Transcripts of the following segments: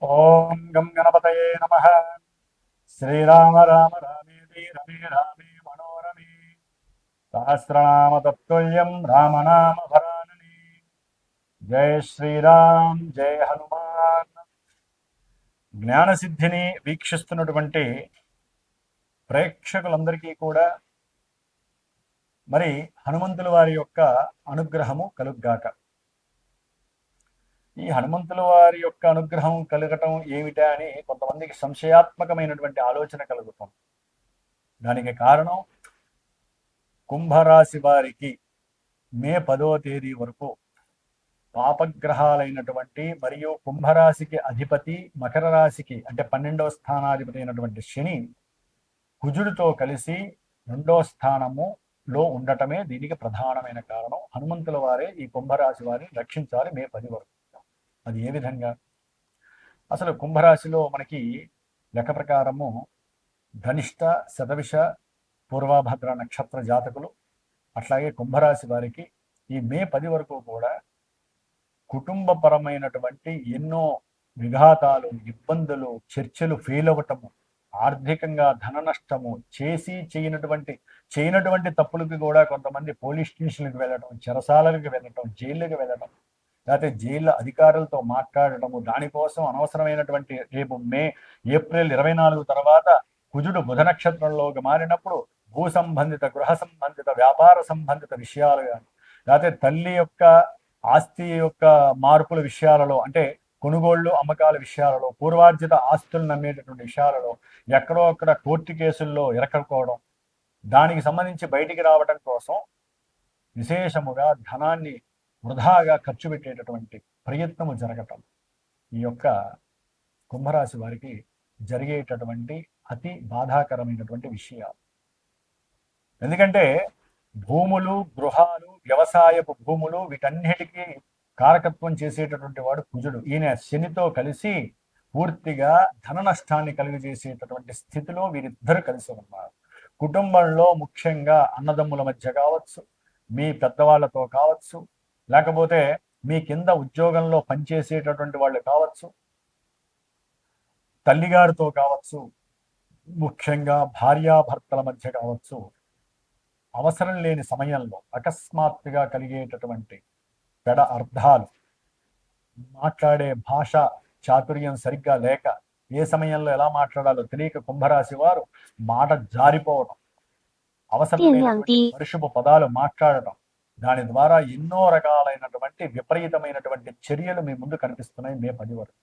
ఓం గం గణపతయే నమః. శ్రీరామ రామ రామేతి రమే రామే మనోరమే సహస్రనామ తత్తుల్యం రామనామ భరానని. జై శ్రీరామ్, జై హనుమాన్. జ్ఞానసిద్ధిని వీక్షిస్తున్నటువంటి ప్రేక్షకులందరికీ కూడా మరి హనుమంతుల వారి యొక్క అనుగ్రహము కలుగ్గాక. ఈ హనుమంతుల వారి యొక్క అనుగ్రహం కలగటం ఏమిటా అని కొంతమందికి సంశయాత్మకమైనటువంటి ఆలోచన కలుగుతుంది. దానికి కారణం కుంభరాశి వారికి మే 10వ తేదీ వరకు పాపగ్రహాలైనటువంటి మరియు కుంభరాశికి అధిపతి మకర రాశికి అంటే 12వ స్థానాధిపతి అయినటువంటి శని కుజుడితో కలిసి 2వ స్థానములో ఉండటమే దీనికి ప్రధానమైన కారణం. హనుమంతుల వారే ఈ కుంభరాశి వారిని రక్షించాలి మే 10 వరకు. అది ఏ విధంగా? అసలు కుంభరాశిలో మనకి లెక్క ప్రకారము ధనిష్ట, శతవిష, పూర్వభద్ర నక్షత్ర జాతకులు, అట్లాగే కుంభరాశి వారికి ఈ మే 10 వరకు కూడా కుటుంబపరమైనటువంటి ఎన్నో విఘాతాలు, ఇబ్బందులు, చర్చలు ఫెయిల్ అవ్వటము, ఆర్థికంగా ధన నష్టము, చేయనటువంటి తప్పులకి కూడా కొంతమంది పోలీస్ స్టేషన్లకు వెళ్ళటం, చెరసాలలకు వెళ్ళటం, జైళ్ళకి వెళ్ళటం, లేకపోతే జైళ్ళ అధికారులతో మాట్లాడటము, దానికోసం అనవసరమైనటువంటి రేపు ఏప్రిల్ 24 తర్వాత కుజుడు బుధ నక్షత్రంలోకి మారినప్పుడు భూ సంబంధిత, గృహ సంబంధిత, వ్యాపార సంబంధిత విషయాలు కానీ, లేకపోతే తల్లి యొక్క ఆస్తి యొక్క మార్పుల విషయాలలో, అంటే కొనుగోళ్లు అమ్మకాల విషయాలలో, పూర్వార్జిత ఆస్తులు నమ్మేటటువంటి విషయాలలో ఎక్కడో అక్కడ కోర్టు కేసుల్లో ఇరకడుకోవడం, దానికి సంబంధించి బయటికి రావడం కోసం విశేషముగా ధనాన్ని వృధాగా ఖర్చు పెట్టేటటువంటి ప్రయత్నము జరగటం ఈ యొక్క కుంభరాశి వారికి జరిగేటటువంటి అతి బాధాకరమైనటువంటి విషయాలు. ఎందుకంటే భూములు, గృహాలు, వ్యవసాయపు భూములు, వీటన్నిటికీ కారకత్వం చేసేటటువంటి వాడు కుజుడు. ఈయన శనితో కలిసి పూర్తిగా ధన నష్టాన్ని కలుగజేసేటటువంటి స్థితిలో వీరిద్దరు కలిసి ఉన్నారు. కుటుంబంలో ముఖ్యంగా అన్నదమ్ముల మధ్య కావచ్చు, మీ పెద్దవాళ్లతో కావచ్చు, లేకపోతే మీ కింద ఉద్యోగంలో పనిచేసేటటువంటి వాళ్ళు కావచ్చు, తల్లిగారితో కావచ్చు, ముఖ్యంగా భార్యాభర్తల మధ్య కావచ్చు, అవసరం లేని సమయంలో అకస్మాత్తుగా కలిగేటటువంటి పెడ అర్థాలు, మాట్లాడే భాష చాతుర్యం సరిగ్గా లేక ఏ సమయంలో ఎలా మాట్లాడాలో తెలియక కుంభరాశి వారు మాట జారిపోవడం, అవసరమైనటువంటి పరుషపు పదాలు మాట్లాడటం, దాని ద్వారా ఎన్నో రకాలైనటువంటి విపరీతమైనటువంటి చర్యలు మీ ముందు కనిపిస్తున్నాయి మే 10 వరకు.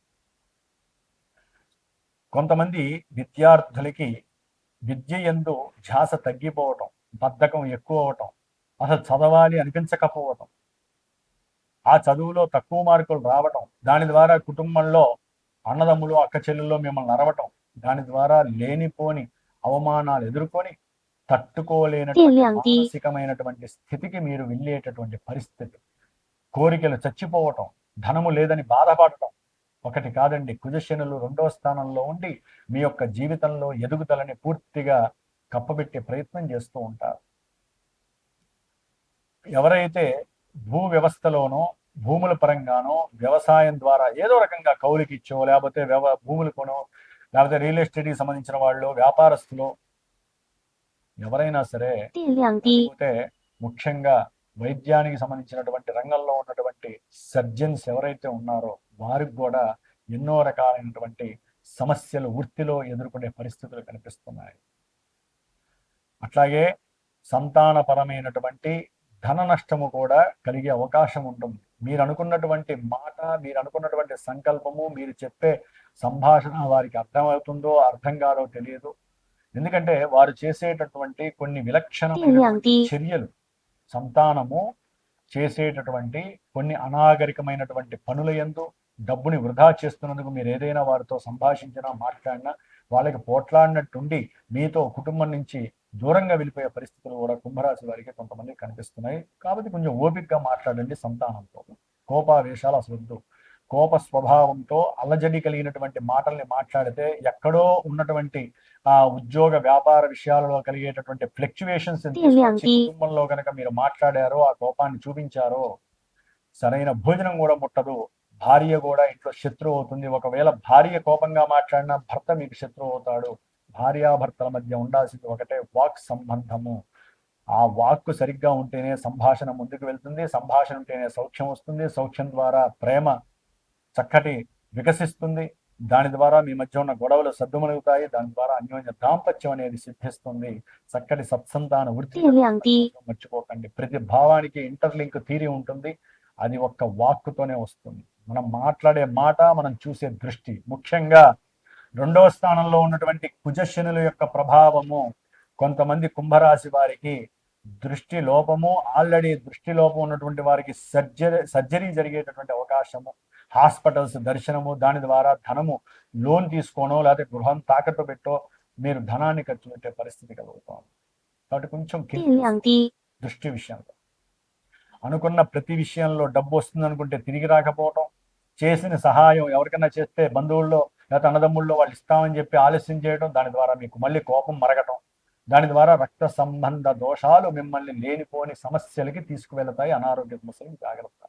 కొంతమంది విద్యార్థులకి విద్య యందు ధ్యాస తగ్గిపోవటం, బద్ధకం ఎక్కువ అవటం, అసలు చదవాలి అనిపించకపోవటం, ఆ చదువులో తక్కువ మార్కులు రావటం, దాని ద్వారా కుటుంబంలో అన్నదమ్ములు అక్క చెల్లెల్లో మిమ్మల్ని అరవటం, దాని ద్వారా లేనిపోని అవమానాలు ఎదుర్కొని తట్టుకోలేనటువంటి మానసికమైనటువంటి స్థితికి మీరు వెళ్ళేటటువంటి పరిస్థితి, కోరికలు చచ్చిపోవటం, ధనము లేదని బాధపడటం ఒకటి కాదండి. కుజశనులు 2వ స్థానంలో ఉండి మీ యొక్క జీవితంలో ఎదుగుదలని పూర్తిగా కప్పబెట్టే ప్రయత్నం చేస్తూ ఉంటారు. ఎవరైతే భూ వ్యవస్థలోనో, భూముల పరంగానో, వ్యవసాయం ద్వారా ఏదో రకంగా కౌలుకిచ్చో, లేకపోతే భూములు కొనో, లేకపోతే రియల్ ఎస్టేట్కి సంబంధించిన వాళ్ళు, వ్యాపారస్తులు ఎవరైనా సరే, లేకపోతే ముఖ్యంగా వైద్యానికి సంబంధించినటువంటి రంగంలో ఉన్నటువంటి సర్జన్స్ ఎవరైతే ఉన్నారో వారికి కూడా ఎన్నో రకాలైనటువంటి సమస్యలు వృత్తిలో ఎదుర్కొనే పరిస్థితులు కనిపిస్తున్నాయి. అట్లాగే సంతానపరమైనటువంటి ధన నష్టము కూడా కలిగే అవకాశం ఉంటుంది. మీరు అనుకున్నటువంటి మాట, మీరు అనుకున్నటువంటి సంకల్పము, మీరు చెప్పే సంభాషణ వారికి అర్థమవుతుందో అర్థం కాదో తెలియదు. ఎందుకంటే వారు చేసేటటువంటి కొన్ని విలక్షణమైనటువంటి చర్యలు, సంతానము చేసేటటువంటి కొన్ని అనాగరికమైనటువంటి పనుల యందు డబ్బుని వృధా చేస్తున్నందుకు మీరు ఏదైనా వారితో సంభాషించినా, మాట్లాడినా వాళ్ళకి పోట్లాడినట్టుండి మీతో కుటుంబం నుంచి దూరంగా వెళ్ళిపోయే పరిస్థితులు కూడా కుంభరాశి వారికి కొంతమంది కనిపిస్తున్నాయి. కాబట్టి కొంచెం ఓపికగా మాట్లాడండి. సంతానంతో కోపావేశాలు అసలు వద్దు. కోప స్వభావంతో అలజడి కలిగినటువంటి మాటల్ని మాట్లాడితే ఎక్కడో ఉన్నటువంటి ఆ ఉద్యోగ వ్యాపార విషయాలలో కలిగేటటువంటి ఫ్లక్చువేషన్స్ కుటుంబంలో కనుక మీరు మాట్లాడారో, ఆ కోపాన్ని చూపించారో, సరైన భోజనం కూడా ముట్టదు, భార్య కూడా ఇంట్లో శత్రువు అవుతుంది. ఒకవేళ భార్య కోపంగా మాట్లాడినా భర్త మీకు శత్రువు అవుతాడు. భార్యాభర్తల మధ్య ఉండాల్సింది ఒకటే వాక్ సంబంధము. ఆ వాక్కు సరిగ్గా ఉంటేనే సంభాషణ ముందుకు వెళ్తుంది. సంభాషణ ఉంటేనే సౌఖ్యం వస్తుంది. సౌఖ్యం ద్వారా ప్రేమ చక్కటి వికసిస్తుంది. దాని ద్వారా మీ మధ్య ఉన్న గొడవలు సద్దుమణుగుతాయి. దాని ద్వారా అన్యోన్య దాంపత్యం అనేది సిద్ధిస్తుంది. చక్కటి సత్సంతాన వృద్ధి మర్చిపోకండి. ప్రతి భావానికి ఇంటర్లింక్ థీరీ ఉంటుంది. అది ఒక్క వాక్కుతోనే వస్తుంది. మనం మాట్లాడే మాట, మనం చూసే దృష్టి, ముఖ్యంగా 2వ స్థానంలో ఉన్నటువంటి కుజశనుల యొక్క ప్రభావము కొంతమంది కుంభరాశి వారికి దృష్టి లోపము, ఆల్రెడీ దృష్టి లోపం ఉన్నటువంటి వారికి సర్జరీ జరిగేటటువంటి అవకాశము, హాస్పిటల్స్ దర్శనము, దాని ద్వారా ధనము లోన్ తీసుకోనో లేకపోతే గృహం తాకట్టు పెట్టో మీరు ధనాన్ని ఖర్చు పెట్టే పరిస్థితి కలుగుతుంది. కాబట్టి కొంచెం దృష్టి విషయంలో అనుకున్న ప్రతి విషయంలో డబ్బు వస్తుంది అనుకుంటే తిరిగి రాకపోవటం, చేసిన సహాయం ఎవరికైనా చేస్తే బంధువుల్లో లేకపోతే అన్నదమ్ముల్లో వాళ్ళు ఇస్తామని చెప్పి ఆలస్యం చేయడం, దాని ద్వారా మీకు మళ్ళీ కోపం మరగటం, దాని ద్వారా రక్త సంబంధ దోషాలు మిమ్మల్ని లేనిపోని సమస్యలకి తీసుకువెళతాయి. అనారోగ్య సమస్యలకు జాగ్రత్త.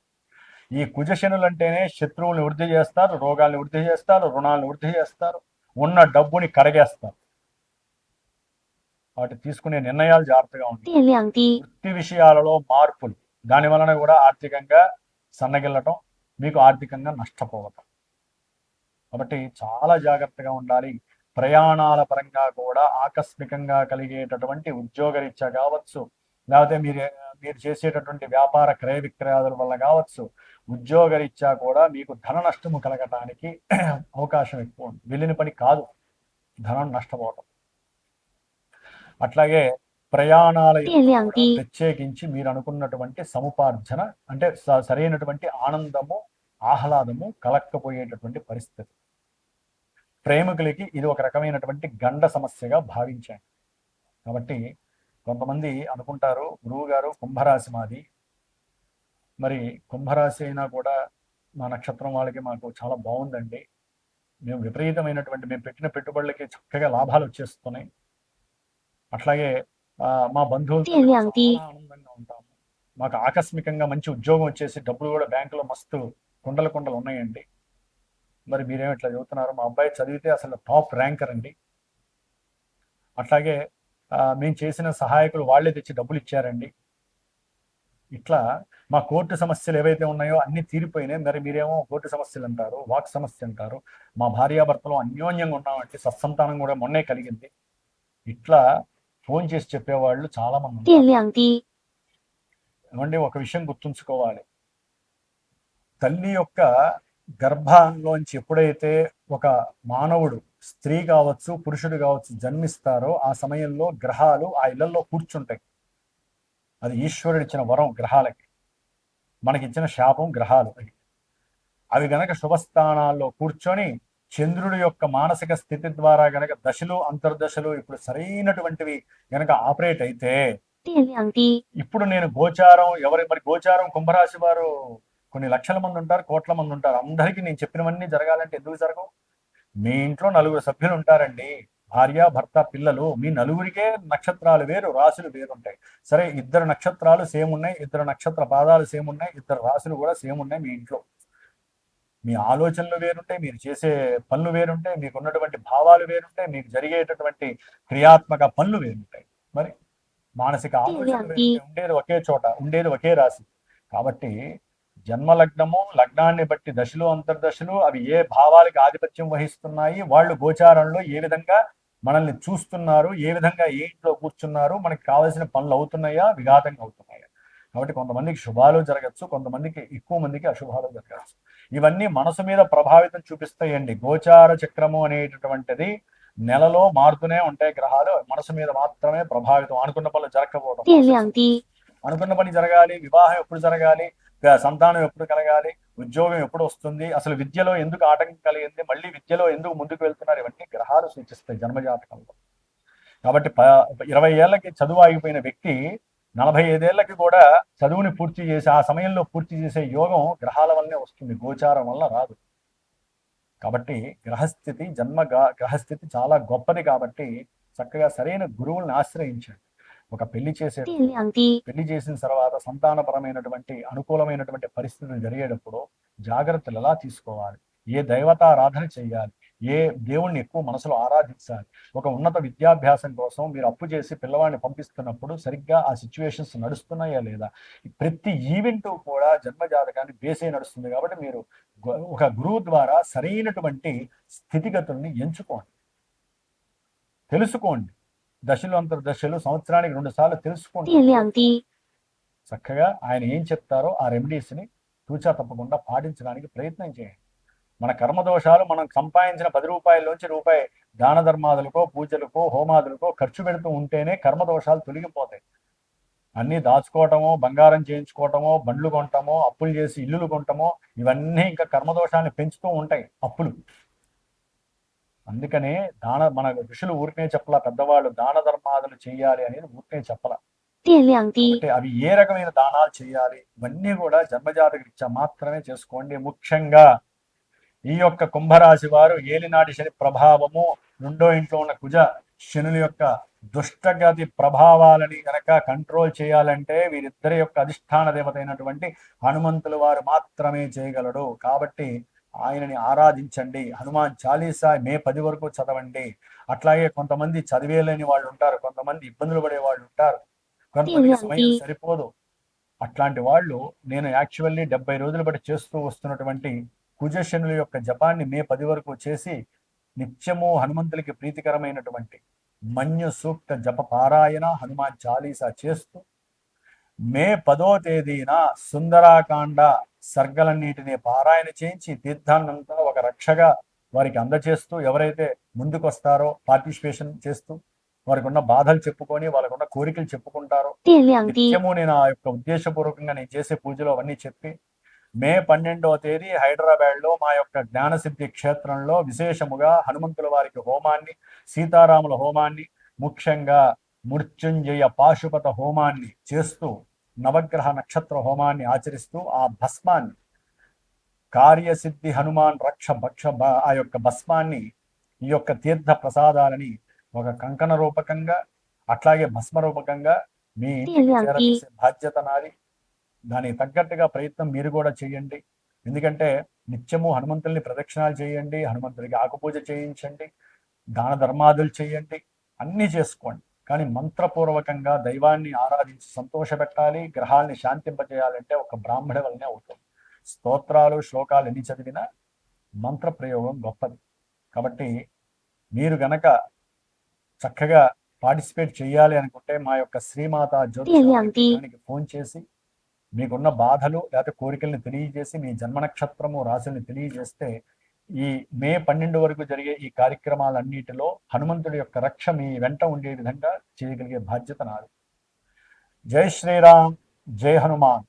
ఈ కుజశనులు అంటేనే శత్రువుల్ని వృద్ధి చేస్తారు, రోగాల్ని వృద్ధి చేస్తారు, రుణాలను వృద్ధి చేస్తారు, ఉన్న డబ్బుని కరగేస్తారు. వాటి తీసుకునే నిర్ణయాలు జాగ్రత్తగా ఉంటాయి. వృత్తి విషయాలలో మార్పులు, దాని వలన కూడా ఆర్థికంగా సన్నగిల్లటం, మీకు ఆర్థికంగా నష్టపోవటం. కాబట్టి చాలా జాగ్రత్తగా ఉండాలి. ప్రయాణాల పరంగా కూడా ఆకస్మికంగా కలిగేటటువంటి ఉద్యోగరీత్యా కావచ్చు, లేకపోతే మీరు చేసేటటువంటి వ్యాపార క్రయ విక్రయాల వల్ల కావచ్చు, ఉద్యోగరీత్యా కూడా మీకు ధన నష్టము కలగటానికి అవకాశం ఎక్కువ ఉంది. వెళ్ళిన పని కాదు, ధనం నష్టపోవటం. అట్లాగే ప్రయాణాల ప్రత్యేకించి మీరు అనుకున్నటువంటి సముపార్జన అంటే సరైనటువంటి ఆనందము, ఆహ్లాదము కలక్కపోయేటటువంటి పరిస్థితి. ప్రేమికులకి ఇది ఒక రకమైనటువంటి గండ సమస్యగా భావించాను. కాబట్టి కొంతమంది అనుకుంటారు, గురువు గారు కుంభరాశి మాది, మరి కుంభరాశి అయినా కూడా మా నక్షత్రం వాళ్ళకి మాకు చాలా బాగుందండి, మేము విపరీతమైనటువంటి మేము పెట్టిన పెట్టుబడులకి చక్కగా లాభాలు వచ్చేస్తున్నాయి, అట్లాగే మా బంధువులతో ఆనందంగా ఉంటాము, మాకు ఆకస్మికంగా మంచి ఉద్యోగం వచ్చేసి డబ్బులు కూడా బ్యాంకులో మస్తు కుండలు ఉన్నాయండి, మరి మీరేమో ఇట్లా చదువుతున్నారు, మా అబ్బాయి చదివితే అసలు టాప్ ర్యాంకర్ అండి, అట్లాగే మేము చేసిన సహాయకులు వాళ్ళే తెచ్చి డబ్బులు ఇచ్చారండి, ఇట్లా మా కోర్టు సమస్యలు ఏవైతే ఉన్నాయో అన్ని తీరిపోయినాయి, మరి మీరేమో కోర్టు సమస్యలు అంటారు, వాక్ సమస్య అంటారు, మా భార్యాభర్తలు అన్యోన్యంగా ఉన్నామంటే సత్సంతానం కూడా మొన్నే కలిగింది, ఇట్లా ఫోన్ చేసి చెప్పేవాళ్ళు చాలా మంది. ఏమండి, ఒక విషయం గుర్తుంచుకోవాలి, తల్లి యొక్క గర్భంలోంచి ఎప్పుడైతే ఒక మానవుడు, స్త్రీ కావచ్చు పురుషుడు కావచ్చు, జన్మిస్తారో ఆ సమయంలో గ్రహాలు ఆ ఇళ్లలో కూర్చుంటాయి. అది ఈశ్వరుడిచ్చిన వరం. గ్రహాలకి మనకిచ్చిన శాపం గ్రహాలు. అవి గనక శుభస్థానాల్లో కూర్చొని చంద్రుడి యొక్క మానసిక స్థితి ద్వారా గనక దశలు అంతర్దశలు ఇప్పుడు సరైనటువంటివి గనక ఆపరేట్ అయితే, ఇప్పుడు నేను గోచారం మరి గోచారం కుంభరాశి వారు కొన్ని లక్షల మంది ఉంటారు, కోట్ల మంది ఉంటారు, అందరికీ నేను చెప్పినవన్నీ జరగాలంటే ఎందుకు జరగవు? మీ ఇంట్లో 4 సభ్యులు ఉంటారండి, భార్య భర్త పిల్లలు, మీ నలుగురికే నక్షత్రాలు వేరు, రాశులు వేరుంటాయి. సరే, 2 నక్షత్రాలు సేమ్ ఉన్నాయి, 2 నక్షత్ర పాదాలు సేమ్ ఉన్నాయి, 2 రాశులు కూడా సేమ్ ఉన్నాయి మీ ఇంట్లో. మీ ఆలోచనలు వేరుంటాయి, మీరు చేసే పనులు వేరుంటాయి, మీకు ఉన్నటువంటి భావాలు వేరుంటాయి, మీకు జరిగేటటువంటి క్రియాత్మక పనులు వేరుంటాయి, మరి మానసిక ఆలోచనలు వేరుంటాయి. ఉండేది ఒకే చోట, ఉండేది ఒకే రాశి. కాబట్టి జన్మలగ్నము, లగ్నాన్ని బట్టి దశలు అంతర్దశలు అవి ఏ భావాలకి ఆధిపత్యం వహిస్తున్నాయి, వాళ్ళు గోచారంలో ఏ విధంగా మనల్ని చూస్తున్నారు, ఏ విధంగా ఏ ఇంట్లో కూర్చున్నారు, మనకి కావాల్సిన పనులు అవుతున్నాయా, విఘాతంగా అవుతున్నాయా. కాబట్టి కొంతమందికి శుభాలు జరగచ్చు, కొంతమందికి ఎక్కువ మందికి అశుభాలు జరగచ్చు. ఇవన్నీ మనసు మీద ప్రభావితం చూపిస్తాయండి. గోచార చక్రము అనేటటువంటిది నెలలో మారుతూనే ఉంటాయి గ్రహాలు, మనసు మీద మాత్రమే ప్రభావితం. అనుకున్న పనులు జరగకపోవడం, అనుకున్న పని జరగాలి, వివాహం ఎప్పుడు జరగాలి, సంతానం ఎప్పుడు కలగాలి, ఉద్యోగం ఎప్పుడు వస్తుంది, అసలు విద్యలో ఎందుకు ఆటంకం కలిగింది, మళ్ళీ విద్యలో ఎందుకు ముందుకు వెళ్తున్నారు, ఇవన్నీ గ్రహాలు సూచిస్తాయి జన్మజాతకంలో. కాబట్టి 20 ఏళ్ళకి చదువు ఆగిపోయిన వ్యక్తి 45 ఏళ్ళకి కూడా చదువుని పూర్తి చేసి ఆ సమయంలో పూర్తి చేసే యోగం గ్రహాల వల్లనే వస్తుంది, గోచారం వల్ల రాదు. కాబట్టి గ్రహస్థితి గ్రహస్థితి చాలా గొప్పది. కాబట్టి చక్కగా సరైన గురువుల్ని ఆశ్రయించండి. ఒక పెళ్లి电量低， పెళ్లి చేసిన తర్వాత సంతానపరమైనటువంటి అనుకూలమైనటువంటి పరిస్థితులు జరిగేటప్పుడు జాగ్రత్తలు ఎలా తీసుకోవాలి, ఏ దైవతారాధన చేయాలి, ఏ దేవుణ్ణి ఎక్కువ మనసులో ఆరాధించాలి. ఒక ఉన్నత విద్యాభ్యాసం కోసం మీరు అప్పు చేసి పిల్లవాడిని పంపిస్తున్నప్పుడు సరిగ్గా ఆ సిచ్యువేషన్స్ నడుస్తున్నాయా లేదా, ప్రతి ఈవెంట్ కూడా జన్మజాతకాన్ని బేసే నడుస్తుంది. కాబట్టి మీరు ఒక గురువు ద్వారా సరైనటువంటి స్థితిగతుల్ని ఎంచుకోండి, తెలుసుకోండి. దశలు అంతర్దశలు సంవత్సరానికి 2 సార్లు తెలుసుకోండి. 电量低， చక్కగా ఆయన ఏం చెప్తారో ఆ రెమెడీస్ని తూచా తప్పకుండా పాటించడానికి ప్రయత్నం చేయండి. మన కర్మదోషాలు మనం సంపాదించిన 10 రూపాయల్లోంచి రూపాయి దాన ధర్మాదులకో పూజలకో హోమాదులకో ఖర్చు పెడుతూ ఉంటేనే కర్మదోషాలు తొలగిపోతాయి. అన్నీ దాచుకోవటమో, బంగారం చేయించుకోవటమో, బండ్లు కొంటమో, అప్పులు చేసి ఇల్లులు కొంటమో, ఇవన్నీ ఇంకా కర్మదోషాన్ని పెంచుతూ ఉంటాయి అప్పులు. అందుకనే మన ఋషులు ఊరికే చెప్పలా, పెద్దవాళ్ళు దాన ధర్మాదులు చేయాలి అనేది ఊరికే చెప్పలా. 电量低， అంటే అవి ఏ రకమైన దానాలు చేయాలి ఇవన్నీ కూడా జన్మజాతక రీత్యా మాత్రమే చేసుకోండి. ముఖ్యంగా ఈ యొక్క కుంభరాశి వారు ఏలినాటి శని ప్రభావము, 2వ ఇంట్లో ఉన్న కుజ శనుల యొక్క దుష్టగతి ప్రభావాలని కనుక కంట్రోల్ చేయాలంటే వీరిద్దరి యొక్క అధిష్టాన దేవత అయినటువంటి హనుమంతుల వారు మాత్రమే చేయగలడు. కాబట్టి ఆయనని ఆరాధించండి. హనుమాన్ చాలీసా మే 10 వరకు చదవండి. అట్లాగే కొంతమంది చదివేలేని వాళ్ళు ఉంటారు, కొంతమంది ఇబ్బందులు పడే వాళ్ళు ఉంటారు, 电 కొంతమందికి 量 సమయం 低， సరిపోదు. అట్లాంటి వాళ్ళు నేను యాక్చువల్లీ 70 రోజులు బట్టి చేస్తూ వస్తున్నటువంటి కుజశనుల యొక్క జపాన్ని మే 10 వరకు చేసి నిత్యము హనుమంతులకి ప్రీతికరమైనటువంటి మన్యు సూక్త జప పారాయణ హనుమాన్ చాలీసా చేస్తూ మే 10వ తేదీన సుందరాకాండ సర్గలన్నిటిని పారాయణ చేయించి తీర్థాన్నంతా ఒక రక్షగా వారికి అందచేస్తూ ఎవరైతే ముందుకొస్తారో పార్టిసిపేషన్ చేస్తూ వారికి ఉన్న బాధలు చెప్పుకొని వాళ్ళకు ఉన్న కోరికలు చెప్పుకుంటారో 电量低， నిత్యము నేను ఆ యొక్క ఉద్దేశపూర్వకంగా నేను చేసే పూజలు అవన్నీ చెప్పి మే 12వ తేదీ హైదరాబాద్లో మా యొక్క జ్ఞానసిద్ధి క్షేత్రంలో విశేషముగా హనుమంతుల వారికి హోమాన్ని, సీతారాముల హోమాన్ని, ముఖ్యంగా మృత్యుంజయ పాశుపత హోమాన్ని చేస్తూ నవగ్రహ నక్షత్ర హోమాన్ని ఆచరిస్తూ ఆ భస్మాన్ని కార్యసిద్ధి హనుమాన్ రక్ష భక్ష ఆ యొక్క భస్మాన్ని ఈ యొక్క తీర్థ ప్రసాదాలని ఒక కంకణ రూపకంగా అట్లాగే భస్మ రూపకంగా మీ ఇంటికి చేరవేసే బాధ్యత నాది. దానికి తగ్గట్టుగా ప్రయత్నం మీరు కూడా చేయండి. ఎందుకంటే నిత్యము హనుమంతుల్ని ప్రదక్షిణాలు చేయండి, హనుమంతుడికి ఆకుపూజ చేయించండి, దాన ధర్మాదులు చేయండి, అన్నీ చేసుకోండి. కానీ మంత్రపూర్వకంగా దైవాన్ని ఆరాధించి సంతోషపెట్టాలి. గ్రహాల్ని శాంతింపజేయాలంటే ఒక బ్రాహ్మణ వల్లనే అవుతుంది. స్తోత్రాలు శ్లోకాలు ఎన్ని చదివినా మంత్ర ప్రయోగం గొప్పది. కాబట్టి మీరు గనక చక్కగా పార్టిసిపేట్ చేయాలి అనుకుంటే మా యొక్క శ్రీమాత జ్యోతిషానికి ఫోన్ చేసి మీకున్న బాధలు లేకపోతే కోరికల్ని తెలియజేసి మీ జన్మ నక్షత్రము రాశుల్ని తెలియజేస్తే ఈ మే 12 వరకు జరిగే ఈ కార్యక్రమాలన్నిటిలో హనుమంతుడి యొక్క రక్ష మీ వెంట ఉండే విధంగా చేయగలిగే బాధ్యత నాది. జై శ్రీరామ్, జై హనుమాన్.